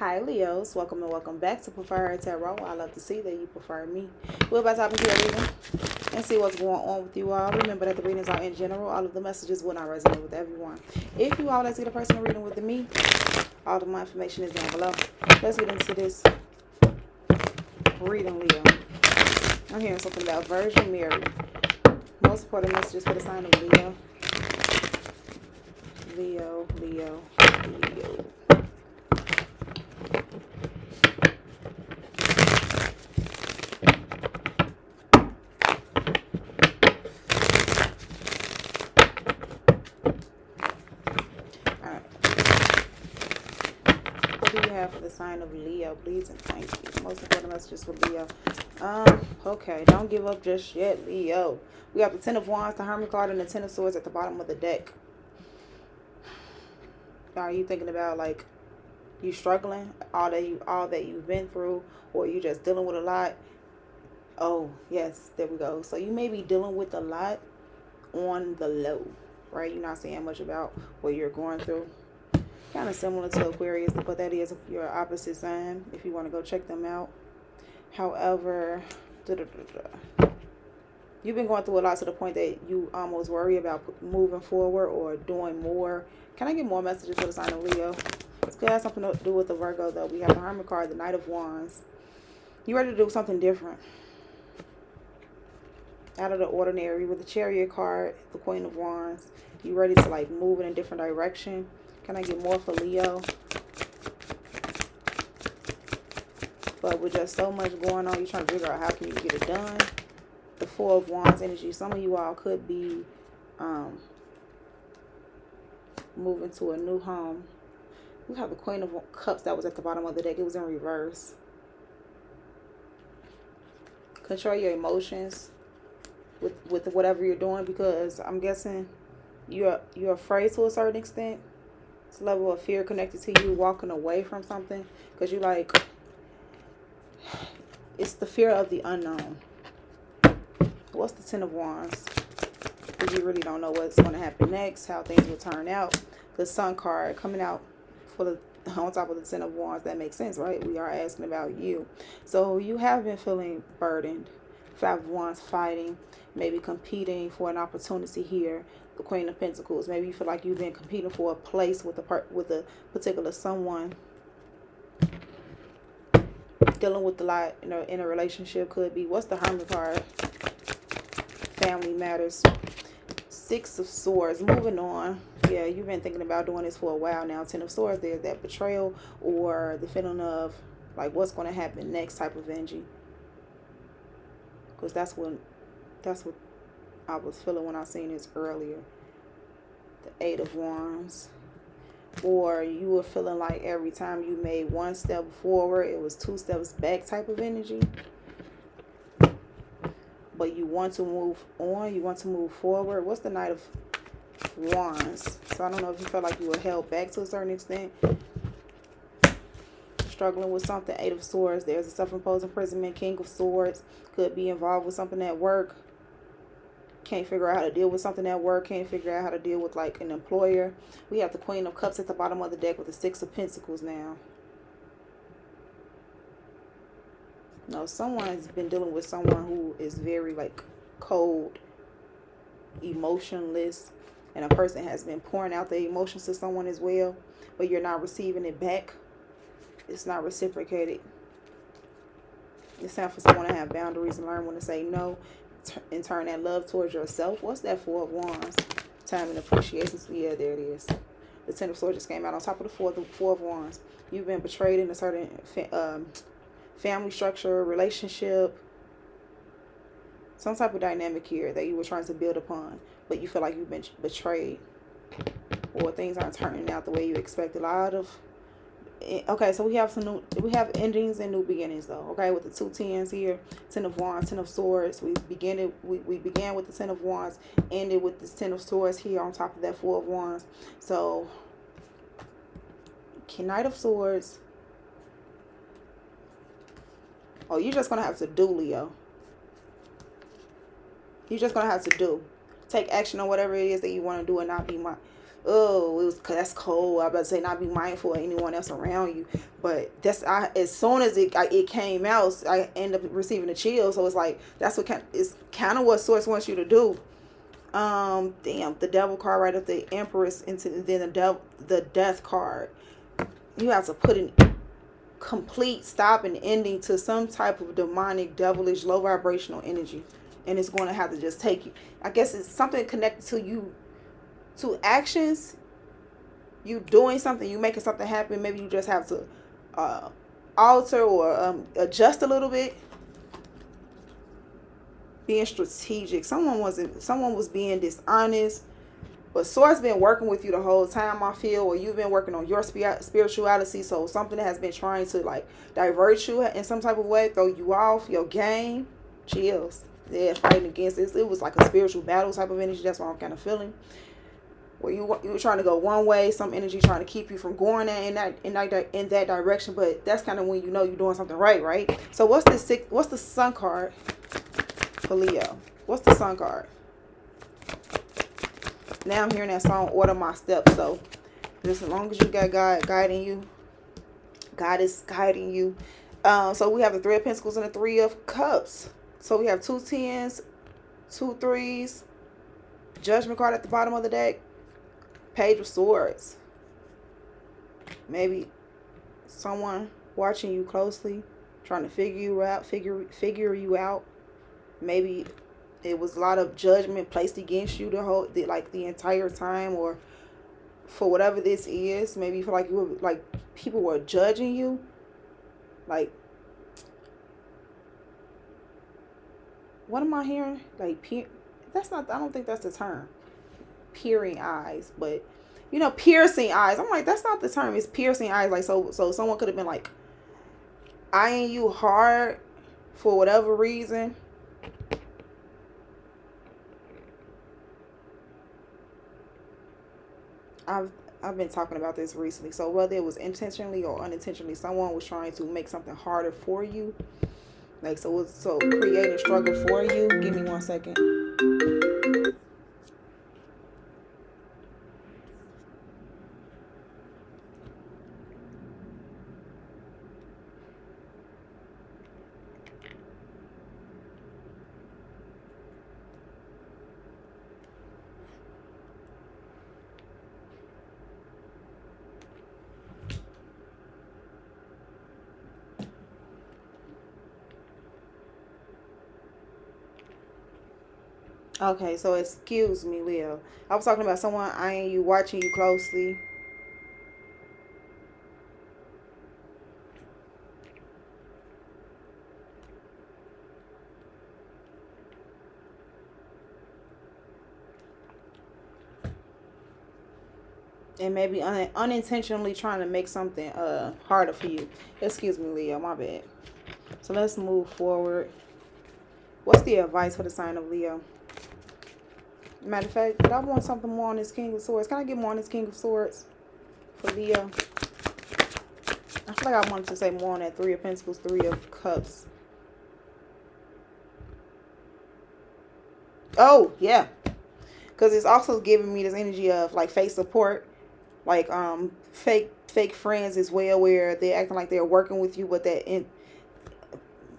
Hi Leos, welcome and welcome back to Preferher Tarot. I love to see that you prefer me. We're about to hop into a reading and see what's going on with you all. Remember that the readings are in general. All of the messages will not resonate with everyone. If you all would like to get a personal reading with me, all of my information is down below. Let's get into this reading, Leo. I'm hearing something about Virgin Mary. Most important messages for the sign of Leo. Leo, Leo, Leo. For the sign of Leo, please and thank you. Most important messages for Leo. Okay, don't give up just yet, Leo. We have the Ten of Wands, the Hermit card, and the Ten of Swords at the bottom of the deck. Are you thinking about like you struggling, all that you've been through, or you just dealing with a lot? Oh yes, there we go. So you may be dealing with a lot on the low, right? You're not saying much about what you're going through. Kind of similar to Aquarius, but that is your opposite sign if you want to go check them out. However, you've been going through a lot to the point that you almost worry about moving forward or doing more. Can I get more messages for the sign of Leo? This could have something to do with the Virgo, though. We have the Hermit card, the Knight of Wands. You ready to do something different, out of the ordinary. With the Chariot card, the Queen of Wands, you ready to like move in a different direction. Can I get more for Leo? But with just so much going on, you're trying to figure out how can you get it done. The Four of Wands energy. Some of you all could be moving to a new home. We have the Queen of Cups that was at the bottom of the deck. It was in reverse. Control your emotions with whatever you're doing, because I'm guessing you're afraid to a certain extent. It's a level of fear connected to you walking away from something, because you like, it's the fear of the unknown. What's the Ten of Wands? Because you really don't know what's going to happen next, how things will turn out. The Sun card coming out for the on top of the Ten of Wands. That makes sense, right? We are asking about you. So you have been feeling burdened. Five of Wands, fighting, maybe competing for an opportunity here. The Queen of Pentacles. Maybe you feel like you've been competing for a place with a particular someone. Dealing with a lot in a relationship could be. What's the Hermit card? Family matters. Six of Swords. Moving on. Yeah, you've been thinking about doing this for a while now. Ten of Swords. There's that betrayal or the feeling of like what's going to happen next type of energy. Because that's what I was feeling when I seen this earlier. The Eight of Wands. Or you were feeling like every time you made one step forward, it was two steps back type of energy. But you want to move on. You want to move forward. What's the Knight of Wands? So I don't know if you felt like you were held back to a certain extent. Struggling with something. Eight of Swords. There's a self-imposed imprisonment. King of Swords. Could be involved with something at work. Can't figure out how to deal with something at work. Can't figure out how to deal with like an employer. We have the Queen of Cups at the bottom of the deck with the Six of Pentacles now. No, someone's been dealing with someone who is very like cold, emotionless, and a person has been pouring out their emotions to someone as well, but you're not receiving it back. It's not reciprocated. It's time for someone to have boundaries and learn when to say no and turn that love towards yourself. What's that Four of Wands? Time and appreciation. Yeah, there it is. The Ten of Swords just came out on top of the Four of Wands. You've been betrayed in a certain family structure, relationship, some type of dynamic here that you were trying to build upon, but you feel like you've been betrayed, or things aren't turning out the way you expected. A lot of okay, so we have endings and new beginnings though. Okay, with the two tens here, Ten of Wands, Ten of Swords. We began with the Ten of Wands, ended with this Ten of Swords here on top of that Four of Wands. So Knight of Swords. Oh, you're just gonna have to do, Leo. You're just gonna have to do. Take action on whatever it is that you want to do and not be oh, that's cold. I about to say not be mindful of anyone else around you, but as soon as it came out, I ended up receiving a chill. So it's like that's it's kind of what Source wants you to do. Damn, the Devil card right up the Empress into then the Death card. You have to put an complete stop and ending to some type of demonic, devilish, low vibrational energy, and it's going to have to just take you. I guess it's something connected to you, to actions. You doing something, you making something happen. Maybe you just have to alter or adjust a little bit. Being strategic. Someone was being dishonest. But Source been working with you the whole time, I feel, or you've been working on your spirituality. So something that has been trying to like divert you in some type of way, throw you off your game. Chills. Yeah, fighting against this. It was like a spiritual battle type of energy. That's what I'm kind of feeling. Where you were trying to go one way, some energy trying to keep you from going in that direction. But that's kind of when you know you're doing something right? So what's the Sun card for Leo? What's the Sun card? Now I'm hearing that song, Order My Steps. So just as long as you got God guiding you, God is guiding you. So we have the Three of Pentacles and the Three of Cups. So we have 2 10s, 2 3s, Judgment card at the bottom of the deck, Page of Swords. Maybe someone watching you closely, trying to figure you out. Maybe it was a lot of judgment placed against you the entire time, or for whatever this is. Maybe you feel like people were judging you. Like, what am I hearing? Like, I don't think that's the term. Peering eyes, but piercing eyes. I'm like, that's not the term. It's piercing eyes. Like, so someone could have been like eyeing you hard for whatever reason. I've been talking about this recently. So whether it was intentionally or unintentionally, someone was trying to make something harder for you. Like, so create a struggle for you. Give me 1 second. Okay, so excuse me, Leo. I was talking about someone eyeing you, watching you closely. And maybe unintentionally trying to make something harder for you. Excuse me, Leo. My bad. So let's move forward. What's the advice for the sign of Leo? Matter of fact, I want something more on this King of Swords. Can I get more on this King of Swords for Leo? I feel like I wanted to say more on that Three of Pentacles, Three of Cups. Oh, yeah. Because it's also giving me this energy of like fake support. Like fake friends as well, where they're acting like they're working with you, but that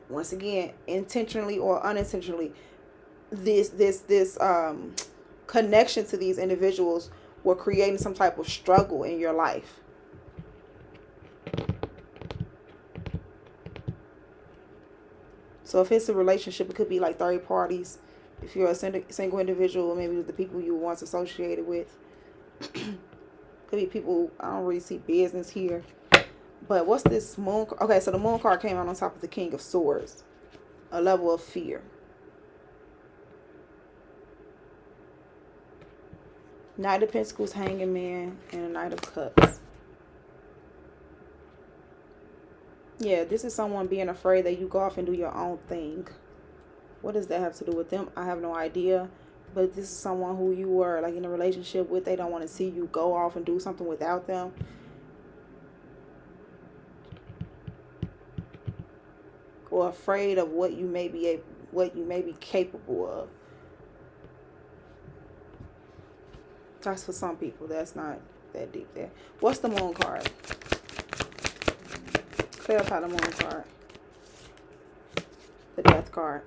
once again, intentionally or unintentionally, this connection to these individuals were creating some type of struggle in your life. So if it's a relationship, it could be like third parties. If you're a single individual, maybe with the people you once associated with. Could be people, I don't really see business here. But what's this moon? Okay, so the moon card came out on top of the King of Swords. A level of fear. Knight of Pentacles, Hanging Man, and a Knight of Cups. Yeah, this is someone being afraid that you go off and do your own thing. What does that have to do with them? I have no idea. But this is someone who you were like in a relationship with. They don't want to see you go off and do something without them. Or afraid of what you may be capable of. That's for some people. That's not that deep there. What's the moon card? Clarify the moon card. The death card.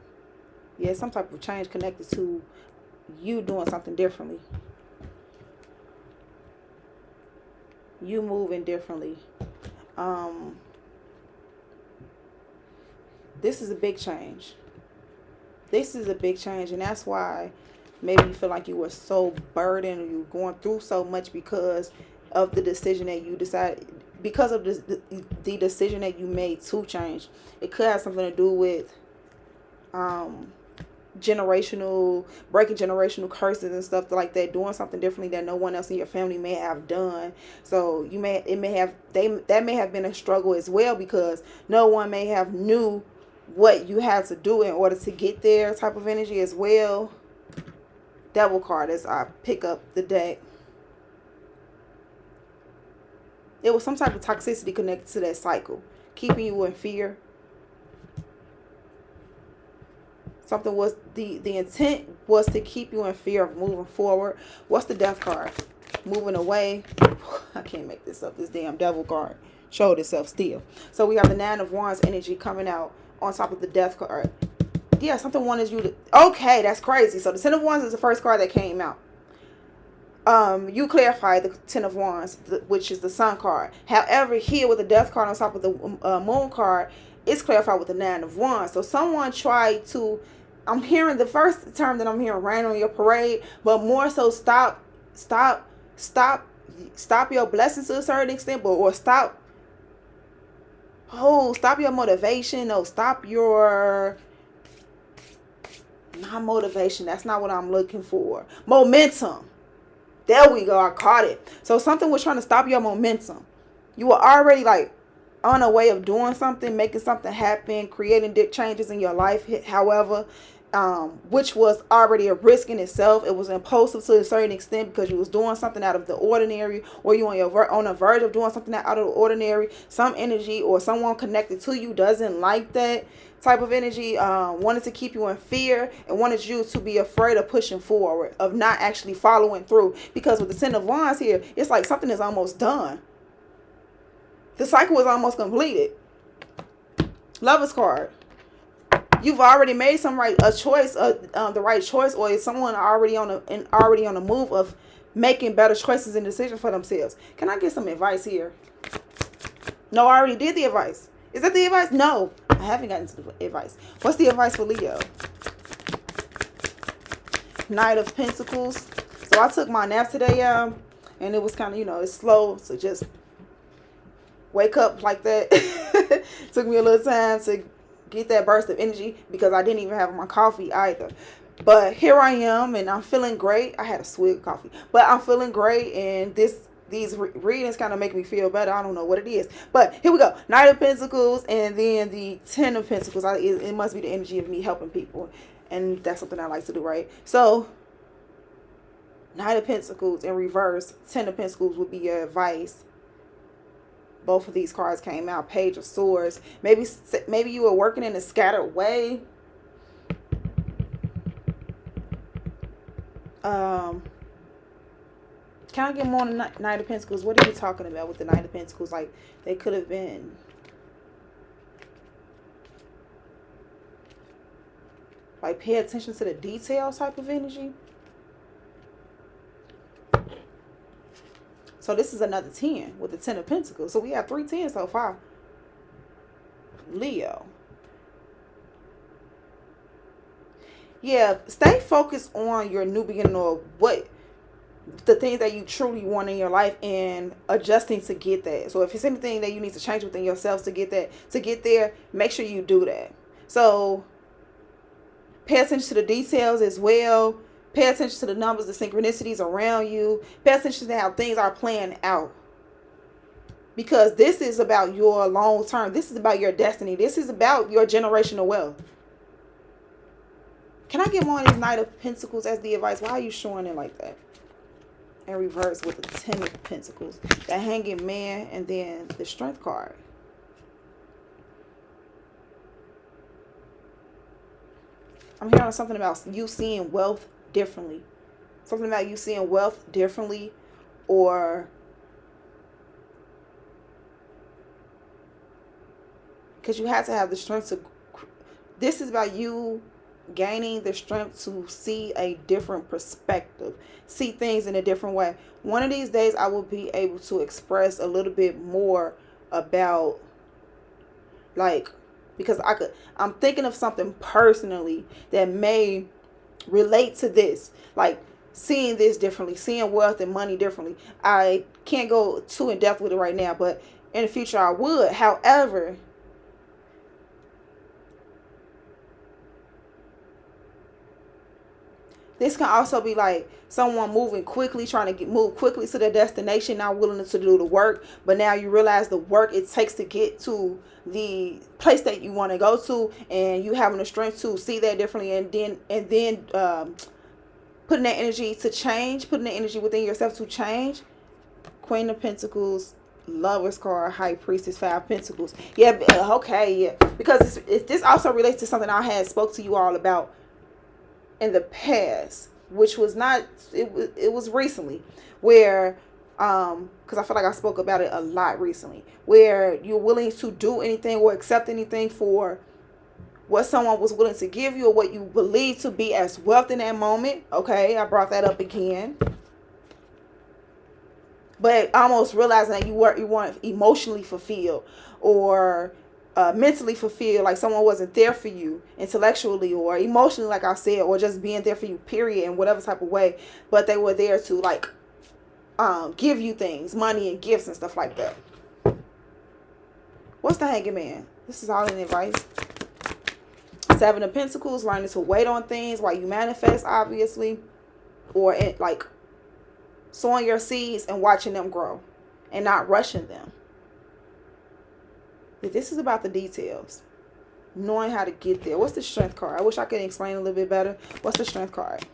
Yeah, some type of change connected to you doing something differently. You moving differently. This is a big change. This is a big change, and that's why maybe you feel like you were so burdened, or you were going through so much because of the decision that you decided, because of the decision that you made to change. It could have something to do with breaking generational curses and stuff like that, doing something differently that no one else in your family may have done. So that may have been a struggle as well, because no one may have knew what you had to do in order to get there, type of energy as well. Devil card as I pick up the deck. It was some type of toxicity connected to that cycle, keeping you in fear. Something was the intent was to keep you in fear of moving forward. What's the death card? Moving away. I can't make this up. This damn devil card showed itself still. So we have the Nine of Wands energy coming out on top of the death card. Yeah, something wanted you to... Okay, that's crazy. So the Ten of Wands is the first card that came out. You clarified the Ten of Wands, which is the Sun card. However, here with the death card on top of the Moon card, it's clarified with the Nine of Wands. So someone tried to... I'm hearing the first term that I'm hearing, rain on your parade, but more so stop your blessings to a certain extent, or stop your motivation. No, stop your... Not motivation. That's not what I'm looking for. Momentum. There we go. I caught it. So something was trying to stop your momentum. You were already like on a way of doing something, making something happen, creating changes in your life. However, which was already a risk in itself. It was impulsive to a certain extent because you was doing something out of the ordinary, or you on the verge of doing something out of the ordinary. Some energy or someone connected to you doesn't like that type of energy, wanted to keep you in fear and wanted you to be afraid of pushing forward, of not actually following through. Because with the Ten of Wands here, it's like something is almost done. The cycle is almost completed. Lover's card. You've already made the right choice, or is someone already on the move of making better choices and decisions for themselves? Can I get some advice here? No, I already did the advice. Is that the advice? No, I haven't gotten to the advice. What's the advice for Leo? Knight of Pentacles. So I took my nap today, and it was kind of, it's slow, so just wake up like that. Took me a little time to get that burst of energy because I didn't even have my coffee either. But here I am, and I'm feeling great. I had a swig of coffee, but I'm feeling great, and these readings kind of make me feel better. I don't know what it is, but here we go. Knight of Pentacles, and then the Ten of Pentacles. It must be the energy of me helping people, and that's something I like to do, right? So Knight of Pentacles in reverse, Ten of Pentacles would be your advice. Both of these cards came out. Page of Swords. Maybe you were working in a scattered way. Can I get more on the Knight of Pentacles? What are you talking about with the Knight of Pentacles? Like, they could have been... Like, pay attention to the details type of energy. So this is another 10 with the Ten of Pentacles. So we have 3 10s so far. Leo. Yeah, stay focused on your new beginning, or the things that you truly want in your life, and adjusting to get that. So if it's anything that you need to change within yourselves to get there, make sure you do that. So pay attention to the details as well. Pay attention to the numbers, the synchronicities around you. Pay attention to how things are playing out. Because this is about your long term. This is about your destiny. This is about your generational wealth. Can I get more on this Knight of Pentacles as the advice? Why are you showing it like that? In reverse with the Ten of Pentacles. The Hanging Man, and then the Strength card. I'm hearing something about you seeing wealth differently. Something about you seeing wealth differently, or because you have to have the strength to. This is about you gaining the strength to see a different perspective, see things in a different way. One of these days I will be able to express a little bit more about, like, because I'm thinking of something personally that may relate to this, like seeing this differently, seeing wealth and money differently. I can't go too in depth with it right now, but in the future I would. However, this can also be like someone moving quickly, trying to move quickly to their destination, not willing to do the work. But now you realize the work it takes to get to the place that you want to go to, and you having the strength to see that differently, and then putting that energy to change, putting the energy within yourself to change. Queen of Pentacles, Lover's card, High Priestess, 5 Pentacles. Yeah, okay, yeah. Because this also relates to something I had spoke to you all about in the past, which was not, it was recently, where because I feel like I spoke about it a lot recently, where you're willing to do anything or accept anything for what someone was willing to give you, or what you believe to be as wealth in that moment. Okay, I brought that up again. But almost realizing that you weren't emotionally fulfilled, or mentally fulfilled, like someone wasn't there for you intellectually or emotionally, like I said, or just being there for you, period, in whatever type of way. But they were there to, like, give you things, money and gifts and stuff like that. What's the Hanged Man? This is all in advice. 7 of Pentacles, learning to wait on things while you manifest, obviously, or like sowing your seeds and watching them grow and not rushing them. This is about the details, knowing how to get there. What's the Strength card? I wish I could explain a little bit better. What's the Strength card?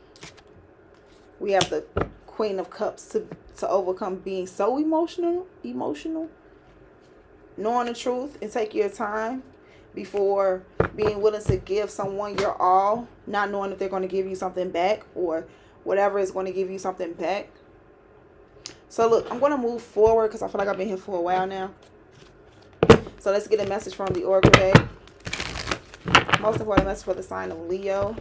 We have the Queen of Cups, to overcome being so emotional, knowing the truth and take your time before being willing to give someone your all, not knowing if they're going to give you something back, or whatever is going to give you something back. So look, I'm going to move forward because I feel like I've been here for a while now. So let's get a message from the Oracle deck. Most important message for the sign of Leo.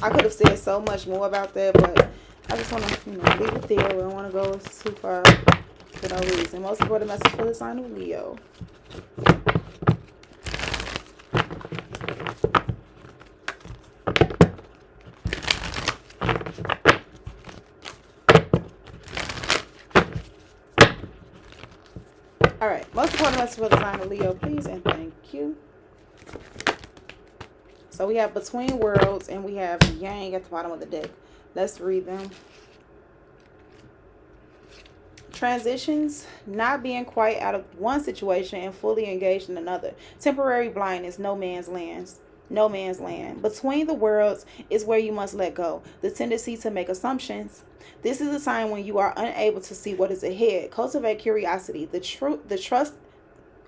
I could have said so much more about that, but I just want to, leave it there. We don't want to go too far for no reason. Most important message for the sign of Leo. All right, most important message for the sign of Leo, please and thank you. So we have Between Worlds and we have Yang at the bottom of the deck. Let's read them. Transitions, not being quite out of one situation and fully engaged in another. Temporary blindness, no man's land. No man's land. Between the worlds is where you must let go. The tendency to make assumptions. This is a time when you are unable to see what is ahead. Cultivate curiosity, the trust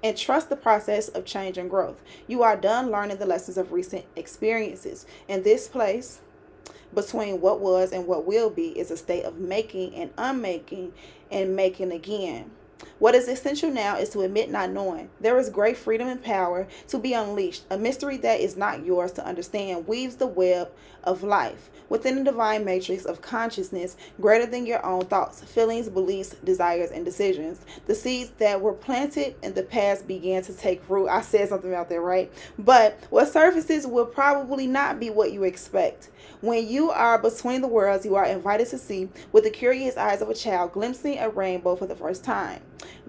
the process of change and growth. You are done learning the lessons of recent experiences. In this place, between what was and what will be, is a state of making and unmaking and making again. What is essential now is to admit not knowing. There is great freedom and power to be unleashed. A mystery that is not yours to understand weaves the web of life within the divine matrix of consciousness greater than your own thoughts, feelings, beliefs, desires, and decisions. The seeds that were planted in the past began to take root. I said something about that, right? But what surfaces will probably not be what you expect. When you are between the worlds, you are invited to see with the curious eyes of a child glimpsing a rainbow for the first time.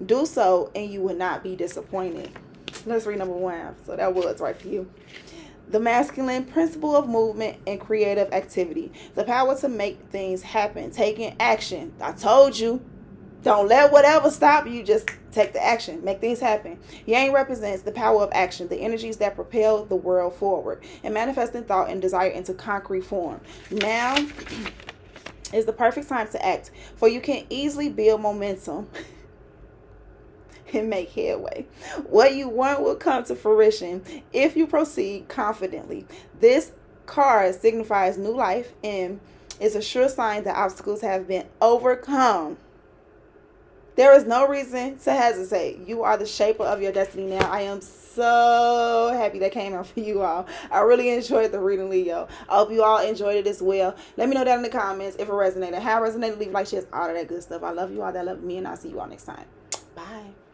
Do so and you will not be disappointed. Let's read number 1. So that was right for you. The masculine principle of movement and creative activity. The power to make things happen. Taking action. I told you. Don't let whatever stop you. Just take the action. Make things happen. Yang represents the power of action, the energies that propel the world forward and manifesting thought and desire into concrete form. Now is the perfect time to act, for you can easily build momentum and make headway. What you want will come to fruition if you proceed confidently. This card signifies new life and is a sure sign that obstacles have been overcome. There is no reason to hesitate. You are the shaper of your destiny now. I am so happy that came out for you all. I really enjoyed the reading, Leo. I hope you all enjoyed it as well. Let me know down in the comments if it resonated. How it resonated, leave like, shares, all of that good stuff. I love you all that love me, and I'll see you all next time. Bye.